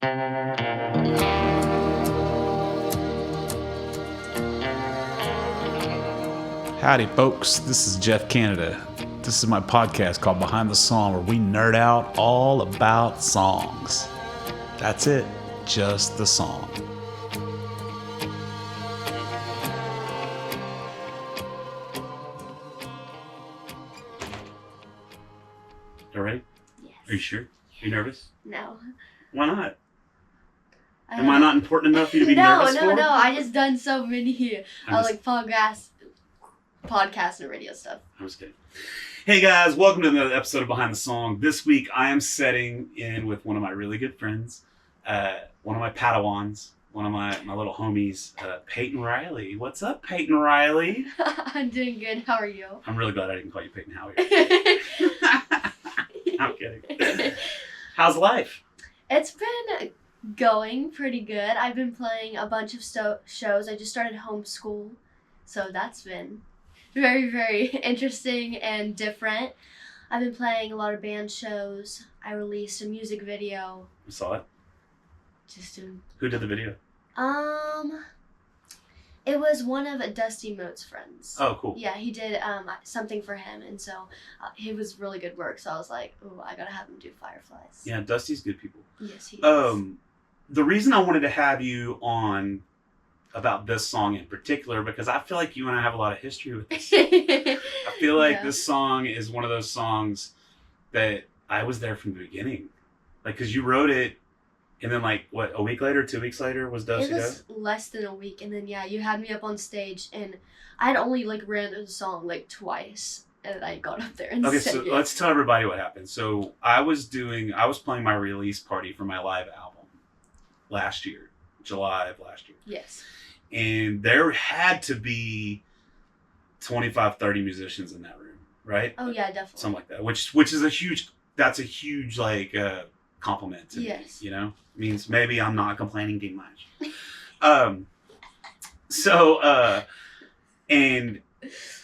Howdy, folks. This is Jeff Canada. This is my podcast called Behind the Song, where we nerd out all about songs. That's it, just the song. All right? Yes. Are you sure? Are you nervous? No. Why not? Am I not important enough for you to be nervous for? No. I just done so many podcasts and radio stuff. I'm just kidding. Hey guys, welcome to another episode of Behind the Song. This week I am setting in with one of my really good friends, one of my Padawans, one of my little homies, Payton Riley. What's up, Payton Riley? I'm doing good. How are you? I'm really glad I didn't call you Payton Howie. I'm kidding. How's life? It's been going pretty good. I've been playing a bunch of shows. I just started homeschool, so that's been very, very interesting and different. I've been playing a lot of band shows. I released a music video. I saw it. Who did the video? It was one of Dusty Mote's friends. Oh, cool. Yeah, he did something for him, and so it was really good work. So I was like, "Oh, I gotta have him do Fireflies." Yeah, Dusty's good people. Yes, he is. The reason I wanted to have you on about this song in particular, because I feel like you and I have a lot of history with this. I feel like this song is one of those songs that I was there from the beginning, like because you wrote it. And then, a week later, 2 weeks later, was Dusty It was less than a week, and then, you had me up on stage, and I had only, ran the song, twice, and I got up there and sang it. Let's tell everybody what happened. So, I was playing my release party for my live album last year, July of last year. Yes. And there had to be 25, 30 musicians in that room, right? Oh, yeah, definitely. Something like that, which is a huge, compliment to me, It means maybe I'm not complaining too much. And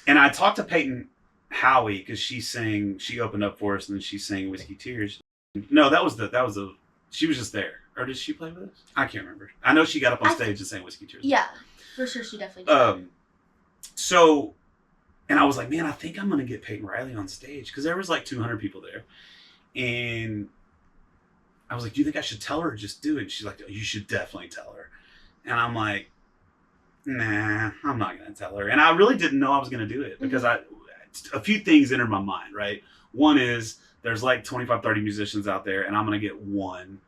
I talked to Payton Howie because she opened up for us and then she sang Whiskey Tears. No, that was she was just there. Or did she play with us? I can't remember. I know she got up on stage and sang Whiskey Tears. Yeah, for sure she definitely did. And I was like, man, I think I'm going to get Payton Riley on stage because there was 200 people there. And I was like, do you think I should tell her or just do it? And she's like, oh, you should definitely tell her. And I'm like, nah, I'm not going to tell her. And I really didn't know I was going to do it because a few things entered my mind, right? One is there's 25, 30 musicians out there and I'm going to get one.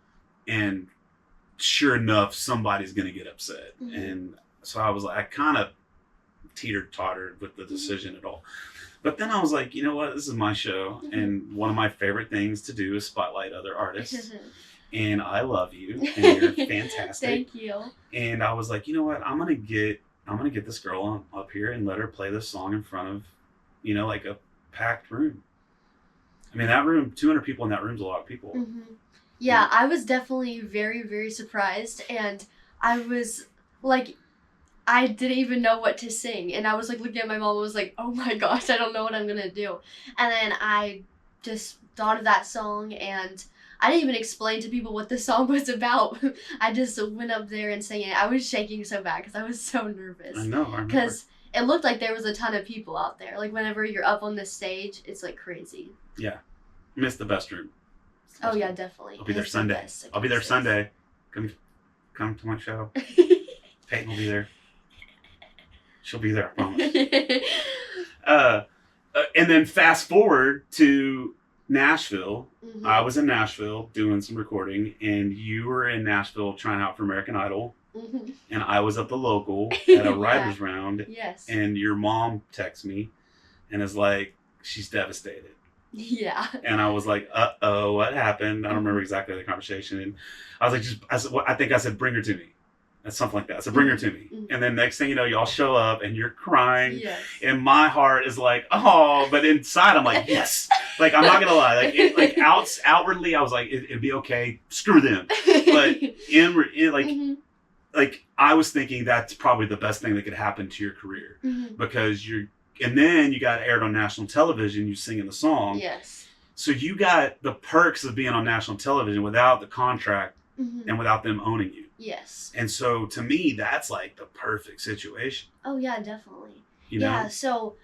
And sure enough, somebody's going to get upset. Mm-hmm. And so I was like, I kind of teeter-tottered with the decision at all. But then I was like, you know what? This is my show. And one of my favorite things to do is spotlight other artists. And I love you. And you're fantastic. Thank you. And I was like, you know what? I'm gonna get this girl up here and let her play this song in front of, a packed room. I mean, that room, 200 people in that room is a lot of people. Mm-hmm. Yeah, I was definitely very, very surprised. And I was I didn't even know what to sing. And I was looking at my mom and was like, oh my gosh, I don't know what I'm going to do. And then I just thought of that song and I didn't even explain to people what the song was about. I just went up there and sang it. I was shaking so bad because I was so nervous. I know. Because it looked like there was a ton of people out there. Whenever you're up on the stage, it's crazy. Yeah. Missed the best room. Oh yeah, definitely. I'll be there Sunday. I'll be there Sunday. Come to my show. Payton will be there. She'll be there, I promise. And then fast forward to Nashville. Mm-hmm. I was in Nashville doing some recording, and you were in Nashville trying out for American Idol. Mm-hmm. And I was at the local at a writer's round. Yes. And your mom texts me and is like, she's devastated. Yeah. And I was like, uh-oh, what happened? I don't remember exactly the conversation. And I was like, I think I said, bring her to me. Something like that. So bring her to me. Mm-hmm. And then next thing you know, y'all show up and you're crying. Yes. And my heart is like, oh, but inside I'm like, yes. I'm not going to lie. Outwardly, I was like, it'd be okay. Screw them. But mm-hmm. I was thinking that's probably the best thing that could happen to your career. Mm-hmm. Because and then you got aired on national television, you singing the song. Yes. So you got the perks of being on national television without the contract Mm-hmm. and without them owning you. Yes. And so to me, that's like the perfect situation. Oh yeah, definitely. You know? Yeah, so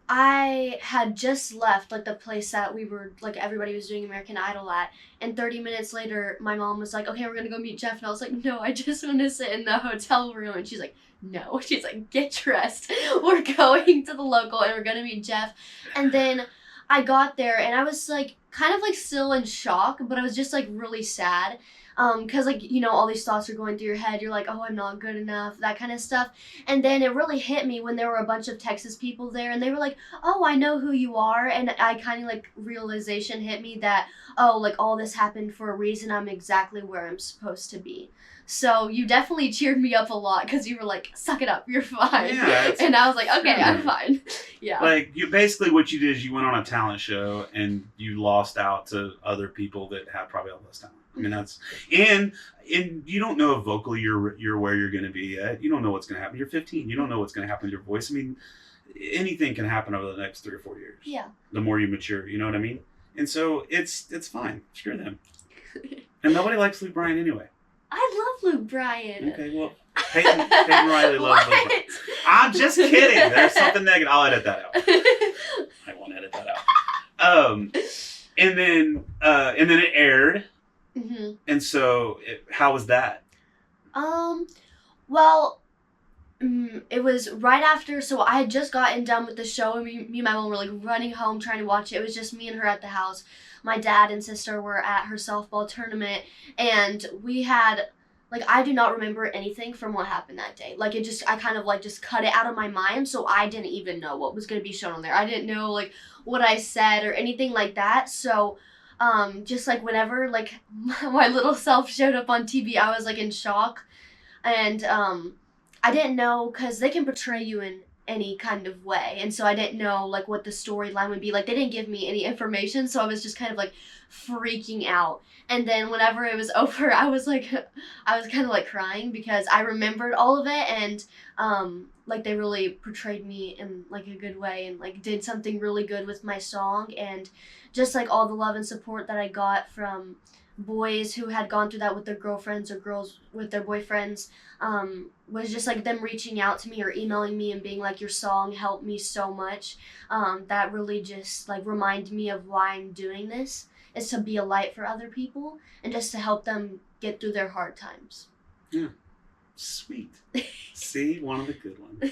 I had just left like the place that we were like everybody was doing American Idol at, and 30 minutes later my mom was like, "Okay, we're gonna go meet Jeff," and I was like, "No, I just want to sit in the hotel room," and she's like, "No," she's like, "Get dressed. We're going to the local and we're gonna meet Jeff," and then I got there and I was like kind of like still in shock, but I was just like really sad. Cause like, you know, all these thoughts are going through your head. You're like, oh, I'm not good enough, that kind of stuff. And then it really hit me when there were a bunch of Texas people there and they were like, oh, I know who you are. And I kind of like realization hit me that, oh, like all this happened for a reason. I'm exactly where I'm supposed to be. So you definitely cheered me up a lot because you were like, suck it up, you're fine. Yeah, and I was like, okay, I'm fine. Yeah. Like, you basically what you did is you went on a talent show and you lost out to other people that have probably all this talent. I mean, that's, and you don't know if vocally you're where you're going to be yet. You don't know what's going to happen. You're 15. You don't know what's going to happen with your voice. I mean, anything can happen over the next 3 or 4 years. Yeah. The more you mature, you know what I mean? And so it's fine. Screw them. And nobody likes Luke Bryan anyway. I love Luke Bryan. Okay, well, Payton Riley loves Luke Bryan. I'm just kidding. There's something negative. I'll edit that out. I won't edit that out. And then it aired. Mm-hmm. And so, how was that? Well, it was right after, so I had just gotten done with the show, and me and my mom were like running home trying to watch it. It was just me and her at the house. My dad and sister were at her softball tournament, and we had, like, I do not remember anything from what happened that day. Like, I kind of, like, just cut it out of my mind, so I didn't even know what was going to be shown on there. I didn't know, like, what I said or anything like that, so just like whenever like my little self showed up on TV, I was like in shock, and I didn't know because they can portray you in any kind of way, and so I didn't know like what the storyline would be. Like, they didn't give me any information, so I was just kind of like freaking out. And then whenever it was over, I was kind of like crying because I remembered all of it, and like they really portrayed me in like a good way and like did something really good with my song, and just like all the love and support that I got from boys who had gone through that with their girlfriends or girls with their boyfriends, was just like them reaching out to me or emailing me and being like, your song helped me so much. That really just like reminded me of why I'm doing this, is to be a light for other people and just to help them get through their hard times. Yeah. Sweet. See, one of the good ones.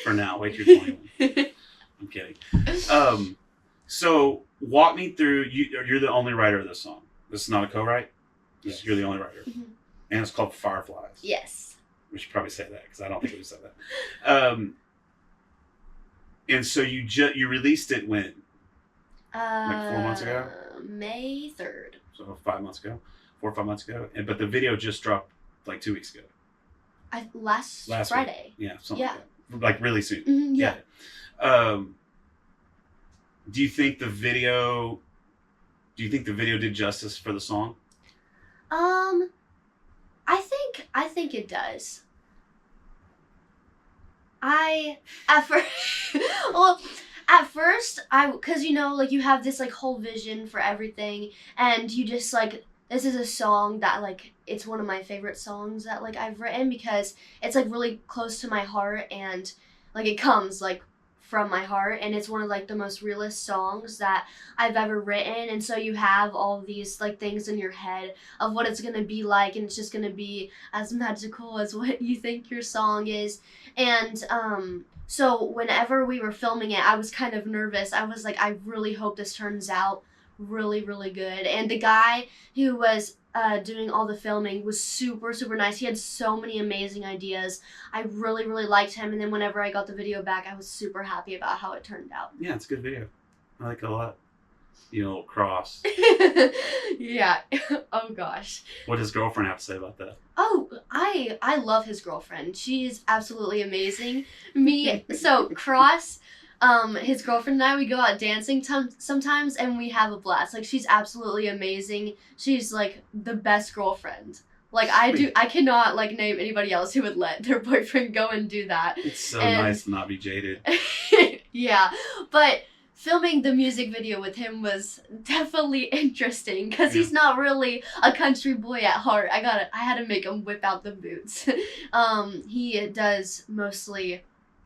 For now, wait till you're 21. I'm kidding. So walk me through, you're the only writer of this song. This is not a co-write? Yes. You're the only writer. Mm-hmm. And it's called Fireflies. Yes. We should probably say that because I don't think we said that. And so you released it when? Like 4 months ago? May 3rd. So 5 months ago? 4 or 5 months ago? But the video just dropped like 2 weeks ago. Last Friday. Week. Yeah, something like that. Like really soon. Mm-hmm, yeah. Do you think the video did justice for the song? I think it does. At first, cause you know, like you have this like whole vision for everything, and you just like, this is a song that like, it's one of my favorite songs that like I've written because it's like really close to my heart, and like it comes like from my heart, and it's one of like the most realist songs that I've ever written. And so you have all these like things in your head of what it's gonna be like, and it's just gonna be as magical as what you think your song is. And so whenever we were filming it, I was kind of nervous. I was like, I really hope this turns out really, really good. And the guy who was doing all the filming was super, super nice. He had so many amazing ideas. I really, really liked him. And then whenever I got the video back, I was super happy about how it turned out. Yeah, it's a good video. I like it a lot. You know, little cross. Yeah. Oh gosh. What does his girlfriend have to say about that? Oh, I love his girlfriend. She's absolutely amazing. So Cross, his girlfriend and I, we go out dancing sometimes, and we have a blast. Like, she's absolutely amazing. She's like the best girlfriend. Like, I cannot like name anybody else who would let their boyfriend go and do that. It's so nice to not be jaded. Yeah, but filming the music video with him was definitely interesting because he's not really a country boy at heart. I had to make him whip out the boots. He does mostly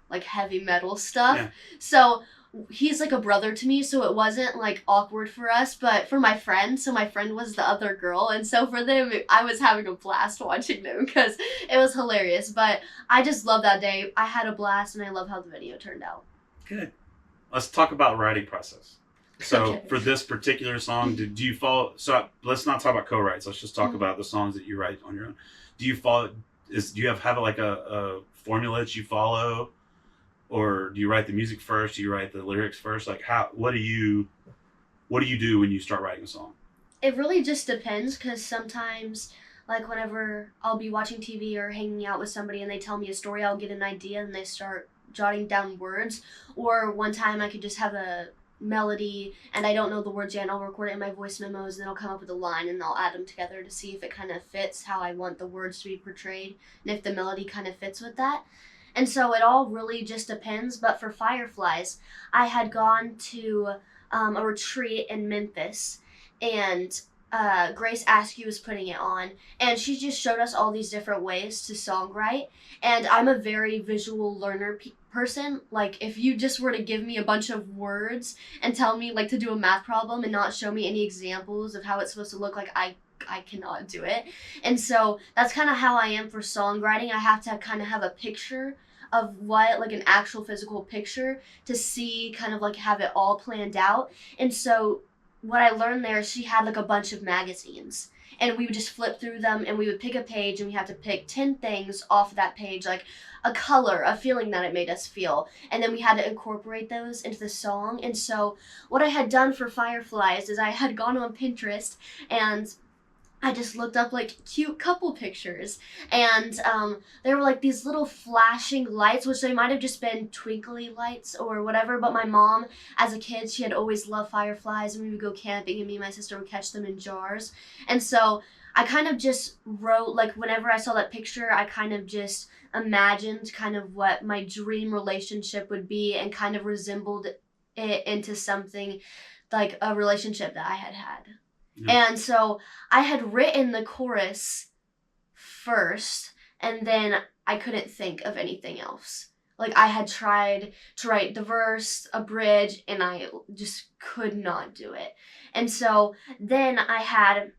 like heavy metal stuff. Yeah. So he's like a brother to me, so it wasn't like awkward for us, but for my friend, so my friend was the other girl, and so for them, I was having a blast watching them because it was hilarious. But I just love that day. I had a blast, and I love how the video turned out. Good. Let's talk about writing process. So Okay. for this particular song, do you follow? So let's not talk about co-writes. Let's just talk about the songs that you write on your own. Do you follow? Do you have like a formula that you follow? Or do you write the music first? Do you write the lyrics first? Like what do you do when you start writing a song? It really just depends because sometimes, like whenever I'll be watching TV or hanging out with somebody and they tell me a story, I'll get an idea and they start jotting down words. Or one time I could just have a melody and I don't know the words yet and I'll record it in my voice memos and then I'll come up with a line and I'll add them together to see if it kind of fits how I want the words to be portrayed and if the melody kind of fits with that. And so it all really just depends. But for Fireflies, I had gone to a retreat in Memphis, and Grace Askew was putting it on, and she just showed us all these different ways to songwrite. And I'm a very visual learner person. Like, if you just were to give me a bunch of words and tell me like to do a math problem and not show me any examples of how it's supposed to look like, I cannot do it. And so that's kind of how I am for songwriting. I have to kind of have a picture of what, like an actual physical picture to see kind of like have it all planned out. And so what I learned there, she had like a bunch of magazines and we would just flip through them and we would pick a page and we had to pick 10 things off of that page, like a color, a feeling that it made us feel. And then we had to incorporate those into the song. And so what I had done for Fireflies is I had gone on Pinterest and I just looked up like cute couple pictures, and there were like these little flashing lights, which they might have just been twinkly lights or whatever, but my mom, as a kid, she had always loved fireflies, and we would go camping, and me and my sister would catch them in jars. And so I kind of just wrote, like whenever I saw that picture, I kind of just imagined kind of what my dream relationship would be and kind of resembled it into something like a relationship that I had had. Yeah. And so I had written the chorus first, and then I couldn't think of anything else. Like, I had tried to write the verse, a bridge, and I just could not do it. And so then I had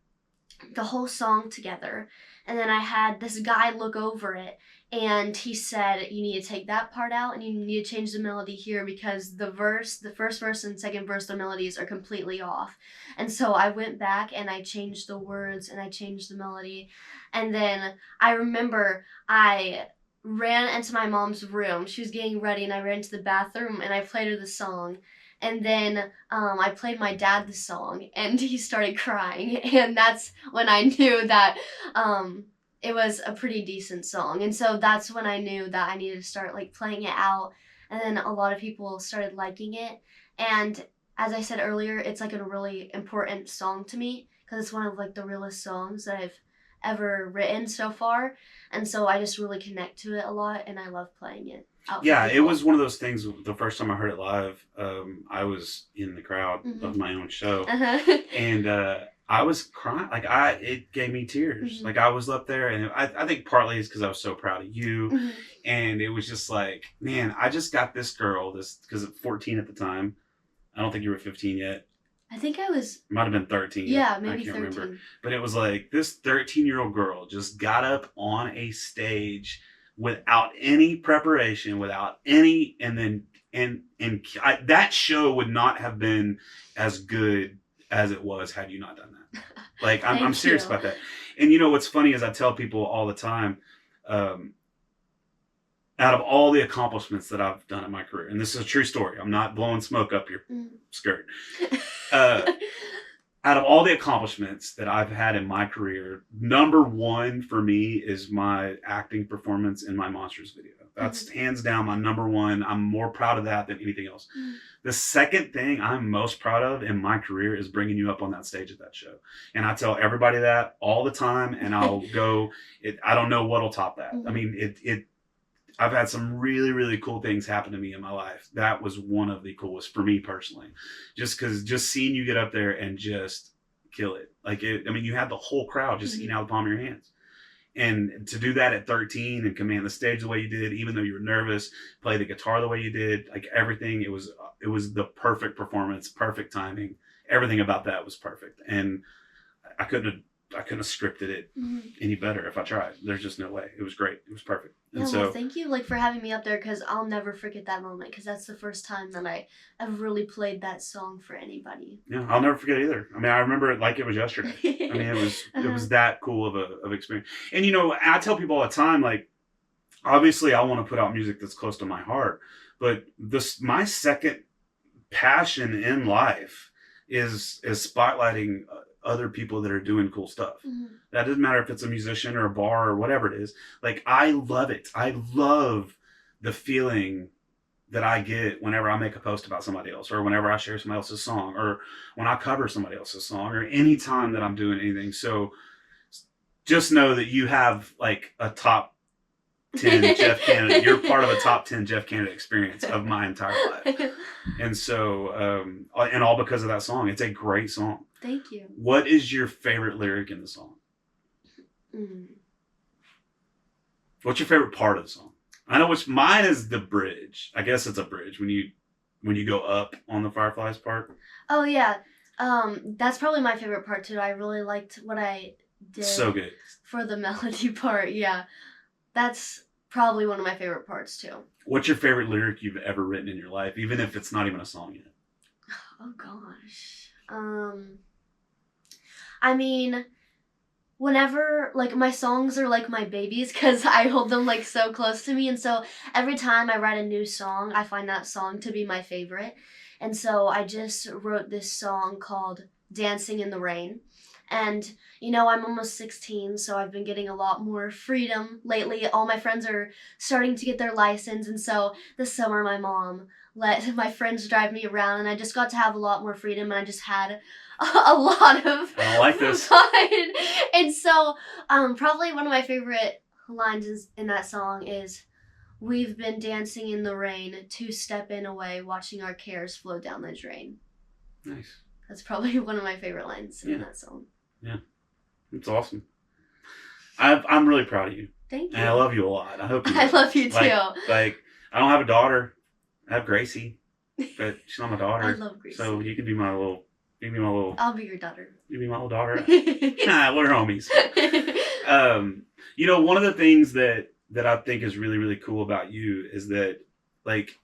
the whole song together, and then I had this guy look over it, and he said, you need to take that part out and you need to change the melody here because the first verse and second verse, the melodies are completely off. And so I went back and I changed the words and I changed the melody. And then I remember I ran into my mom's room. She was getting ready and I ran to the bathroom and I played her the song. And then I played my dad the song and he started crying. And that's when I knew that it was a pretty decent song. And so that's when I knew that I needed to start like playing it out. And then a lot of people started liking it. And as I said earlier, it's like a really important song to me because it's one of like the realest songs that I've ever written so far. And so I just really connect to it a lot and I love playing it. Yeah, it was one of those things. The first time I heard it live, I was in the crowd of my own show. And I was crying. Like it gave me tears. Like I was up there, and I think partly it's because I was so proud of you, and it was just like, man, I just got this girl. This because at 14 at the time, I don't think you were 15 yet. I think I was. Might have been 13. Yeah, maybe I can't 13. remember. But it was like this 13-year-old girl just got up on a stage without any preparation, without any, and that show would not have been as good as it was had you not done that. Like, I'm serious about that. And you know what's funny is I tell people all the time, out of all the accomplishments that I've done in my career, and this is a true story, I'm not blowing smoke up your skirt. Out of all the accomplishments that I've had in my career, number one for me is my acting performance in my Monsters video. That's hands down my number one. I'm more proud of that than anything else. The second thing I'm most proud of in my career is bringing you up on that stage at that show. And I tell everybody that all the time, and I'll go, I don't know what'll top that. I mean, I've had some really, really cool things happen to me in my life. That was one of the coolest for me personally. Just seeing you get up there and just kill it. You had the whole crowd just eating out of the palm of your hands. And to do that at 13 and command the stage the way you did, even though you were nervous, play the guitar the way you did, like everything, it was the perfect performance, perfect timing. Everything about that was perfect. And I couldn't have scripted it any better if I tried. There's just no way. It was great. It was perfect. And well, thank you for having me up there, because I'll never forget that moment, because that's the first time that I ever really played that song for anybody. Yeah, I'll never forget either. I mean, I remember it like it was yesterday. I mean, it was that cool of experience. And I tell people all the time, like, obviously I want to put out music that's close to my heart, but my second passion in life is spotlighting other people that are doing cool stuff. That doesn't matter if it's a musician or a bar or whatever it is. Like, I love it. I love the feeling that I get whenever I make a post about somebody else, or whenever I share somebody else's song, or when I cover somebody else's song, or any time that I'm doing anything. So just know that you have like a top 10 Jeff Canada. You're part of a top 10 Jeff Canada experience of my entire life. And so, and all because of that song. It's a great song. Thank you. What is your favorite lyric in the song? What's your favorite part of the song? I know mine is the bridge. I guess it's a bridge when you go up on the Fireflies part. Oh yeah. That's probably my favorite part too. I really liked what I did. So good. For the melody part, yeah. That's probably one of my favorite parts too. What's your favorite lyric you've ever written in your life, even if it's not even a song yet? Oh gosh. I mean, whenever, like, my songs are like my babies, because I hold them like so close to me, and so every time I write a new song, I find that song to be my favorite. And so I just wrote this song called Dancing in the Rain. And, I'm almost 16, so I've been getting a lot more freedom lately. All my friends are starting to get their license, and so this summer my mom let my friends drive me around, and I just got to have a lot more freedom, and I just had a lot of I don't like this. fun. And so probably one of my favorite lines in that song is, "We've been dancing in the rain, two-stepping away, watching our cares flow down the drain." Nice. That's probably one of my favorite lines in that song. Yeah, it's awesome. I'm really proud of you. Thank you. And I love you a lot. I hope you. I love you too. Like I don't have a daughter. I have Gracie, but she's not my daughter. I love Gracie. So you can be my little. I'll be your daughter. You be my little daughter. Nah, we're homies. One of the things that I think is really, really cool about you is that, like,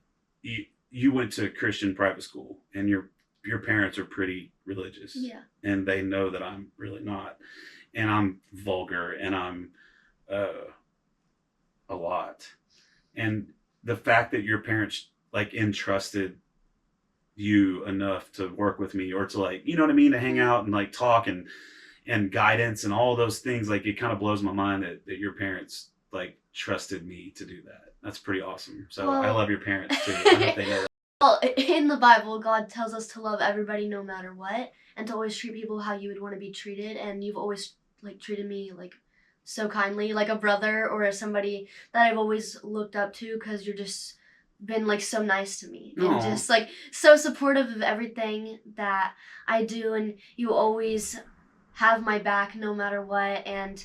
you went to Christian private school, and your parents are pretty religious. Yeah. And they know that I'm really not. And I'm vulgar, and I'm a lot. And the fact that your parents, like, entrusted you enough to work with me, or to, like, you know what I mean, to hang out and, like, talk and guidance and all those things, like, it kind of blows my mind that your parents, like, trusted me to do that. That's pretty awesome. So I love your parents too. I hope they know that. Well, in the Bible, God tells us to love everybody no matter what, and to always treat people how you would want to be treated. And you've always, like, treated me, like, so kindly, like a brother, or as somebody that I've always looked up to, because you're just been, like, so nice to me. And Aww. just, like, so supportive of everything that I do, and you always have my back no matter what. And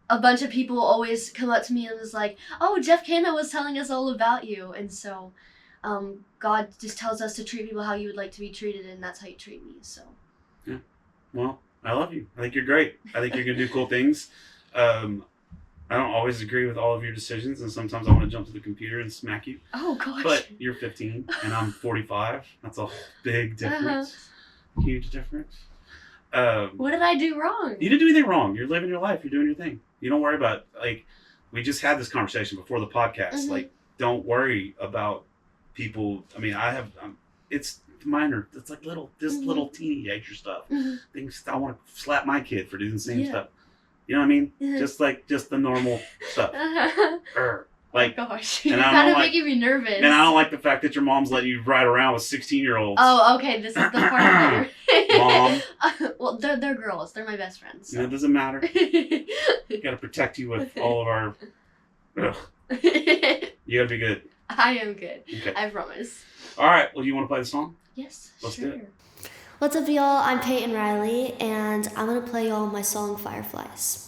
a bunch of people always come up to me and was like, "Oh, Jeff Canada was telling us all about you." And so God just tells us to treat people how you would like to be treated, and that's how you treat me. So yeah, well, I love you. I think you're great. I think you're gonna do cool things. I don't always agree with all of your decisions, and sometimes I want to jump to the computer and smack you. Oh gosh. But you're 15 and I'm 45. That's a big difference. Huge difference. What did I do wrong? You didn't do anything wrong. You're living your life. You're doing your thing. You don't worry about, like, we just had this conversation before the podcast. Like, don't worry about people. I mean, it's minor. It's like little teenager stuff. Things I want to slap my kid for doing the same stuff. You know what I mean? Just the normal stuff. Like, oh gosh, and you're kind of making me nervous. And I don't like the fact that your mom's letting you ride around with 16-year-olds. Oh, okay. This is the part that you're... Mom. Well, they're girls. They're my best friends. So. It doesn't matter. Got to protect you with all of our... Ugh. You gotta be good. I am good. Okay. I promise. All right. Well, you want to play the song? Yes, Let's sure. do it. What's up, y'all? I'm Payton Riley, and I'm gonna play y'all my song Fireflies.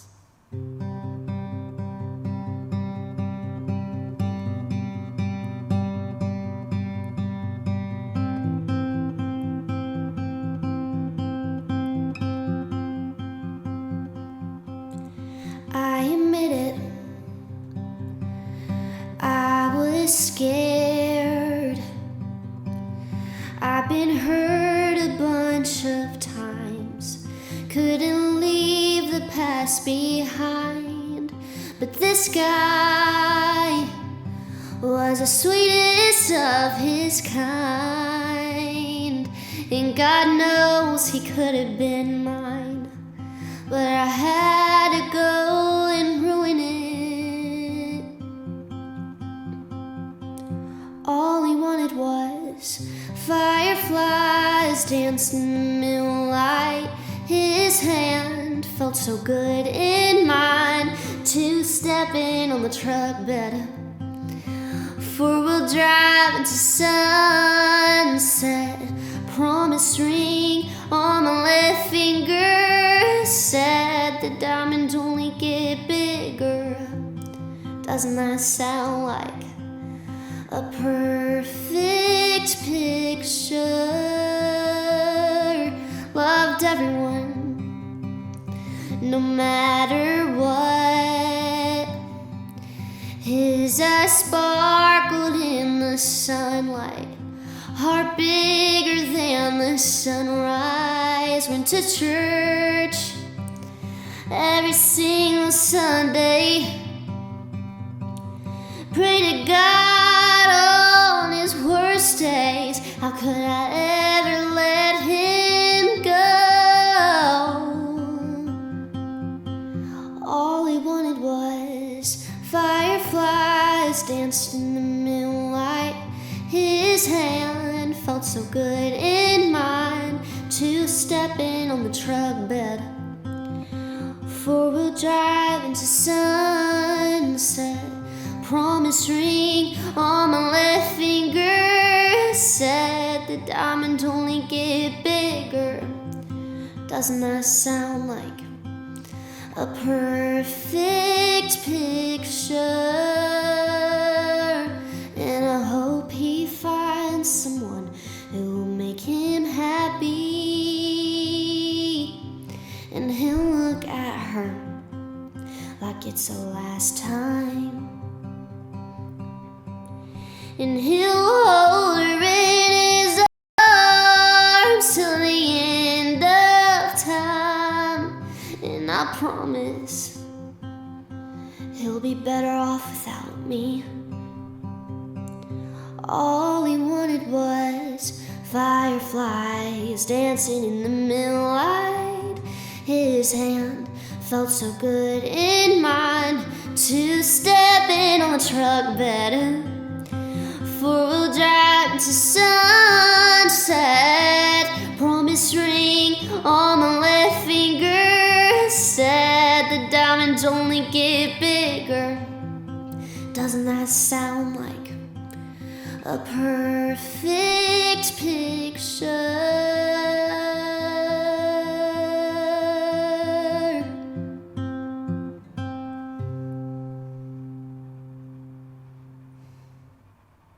I admit it, I was scared. I've been hurt a bunch of times, couldn't leave the past behind. But this guy was the sweetest of his kind, and God knows he could have been mine. But I had to go and ruin it. All he wanted was fireflies dancing in the moonlight. His hand felt so good in mine. Two-stepping on the truck bed, four-wheel drive into sunset. Promise ring on my left finger said the diamonds only get bigger. Doesn't that sound like a perfect picture? Loved everyone, no matter what. His eyes sparkled in the sunlight, heart bigger than the sunrise. Went to church every single Sunday, pray to God on his worst days. How could I ever let him go? All he wanted was fireflies danced in the moonlight. His hand felt so good in mine. Two-stepping on the truck bed, four-wheel drive into sunset. Promise ring on my left finger said the diamonds only get bigger. Doesn't that sound like a perfect picture? And I hope he finds someone who will make him happy, and he'll look at her like it's the last time, and he'll hold her in his arms till the end of time. And I promise he'll be better off without me. All he wanted was fireflies dancing in the moonlight. His hand felt so good in mine. Two-stepping on the truck bed, four-wheel drive to sunset. Promise ring on my left finger said the diamonds only get bigger. Doesn't that sound like a perfect picture?